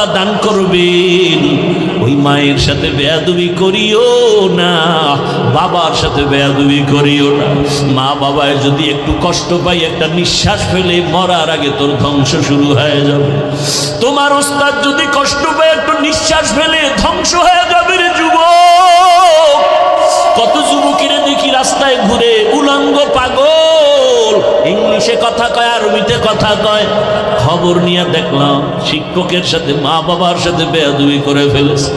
আল্লাহ দান করবেন। ওই মায়ের সাথে বেয়াদবি করিও না, বাবার সাথে বেয়াদবি করিও না। মা বাবায় যদি একটু কষ্ট পাই, একটা নিঃশ্বাস ফেলে মরার আগে তোর ধ্বংস শুরু হয়ে যাবে। তোমার ওস্তাদ যদি কষ্ট পায়, একটু নিঃশ্বাস ফেলে ধ্বংস হয়ে যাবে রে যুবক। কত যুবকের দেখি রাস্তায় ঘুরে উলঙ্গ পাগল, ইংলিশে কথা কয়, আরবিতে কথা কয়। খবর নিয়ে দেখলাম শিক্ষকের সাথে, মা বাবার সাথে বেয়াদবি করে ফেলেছে।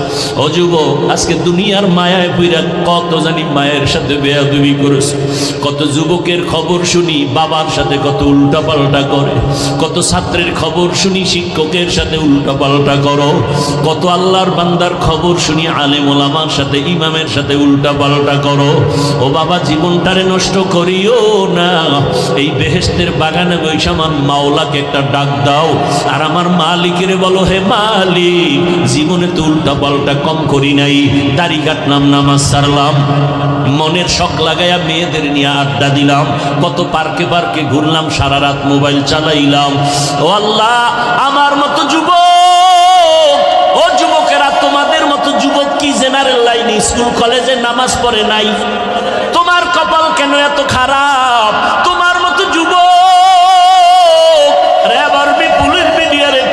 ও যুবক, আজকে দুনিয়ার মায়ায় পুইরা কত জানি মায়ের সাথে বেয়াদবি করেছে। কত যুবকের খবর শুনি বাবার সাথে কত উল্টা পাল্টা করে। কত ছাত্রের খবর শুনি শিক্ষকের সাথে উল্টা পাল্টা করো। কত আল্লাহর বান্দার খবর শুনি আলেম ওলামার সাথে, ইমামের সাথে উল্টা পাল্টা করো। ও বাবা, জীবনটারে নষ্ট করিও না। এই বেহেশতের বাগানে বসে আমার মাওলাকে একটা ডাক দাও, আর আমার মালিকের বলো, হে মালিক, জীবনে তো উল্টা পাল্টা কম করি নাই। দাড়ি কাটলাম, নামাজ ছাড়লাম, মনের শখ লাগাইয়া মেয়েদের নিয়ে আড্ডা দিলাম, কত পার্কে পার্কে ঘুরলাম, সারা রাত মোবাইল চালাইলাম। ও আল্লাহ, আমার মতো যুবক, ও যুবকেরা, তোমাদের মতো যুবক কি জেনারেল লাইনে স্কুল কলেজে নামাজ পড়ে নাই? তোমার কপাল কেন এত খারাপ? তোমার মতো যুবক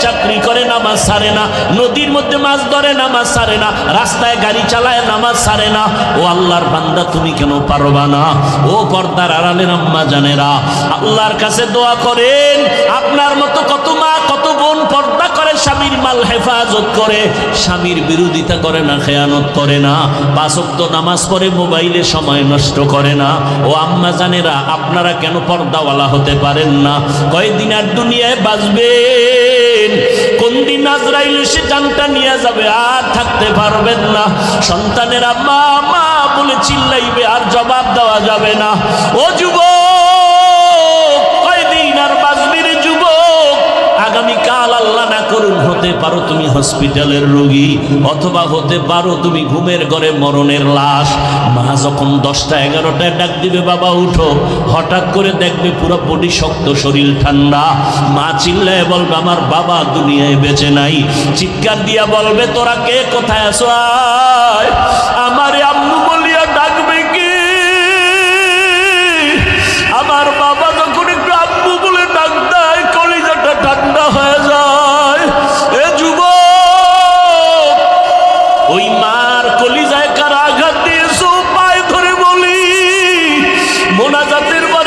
চাকরি করে, নামাজ ছাড়ে না, নদীর মধ্যে মাছ ধরে, নামাজ ছাড়ে না, রাস্তায় গাড়ি চালায়, নামাজ ছাড়ে না। ও আল্লাহর বান্দা, তুমি কেন পারবা না? ও পর্দার আড়ালের আম্মা জানেরা, আল্লাহর কাছে দোয়া করেন। আপনার মতো কত মা, কত বোন পর্দা করে, স্বামীর মাল হেফাজত করে, স্বামীর বিরোধিতা করে না, খেয়ানত করে না, 5 ওয়াক্ত নামাজ পড়ে, মোবাইলে সময় নষ্ট করে না। ও আম্মা জানেরা, আপনারা কেন পর্দাওয়ালা হতে পারেন না? কয়দিন আর দুনিয়ায় বাঁচবেন? কোন দিন আজরাইল এসে জানটা নিয়ে যাবে, আর থাকতে পারবেন না। সন্তানেরা মা মা বলে চিল্লাইবে, আর জবাব দেওয়া যাবে না। ও যুবক, কয়দিন আর বাঁচবি রে যুবক? আগামীকাল আল্লাহ না করুন হতে পারো তুমি হসপিটালের রোগী, অথবা হতে পারো তুমি ঘুমের ঘরে মরণের লাশ। মা যখন 10টা 11টায় ডাক দিবে, বাবা উঠো, হঠাৎ করে দেখবে পুরো বডি শক্ত, শরীর ঠান্ডা। মা চিল্লায় বলবে, আমার বাবা দুনিয়ায় বেঁচে নাই। চিৎকার দিয়া বলবে, তোরা কে, কোথায় আছো?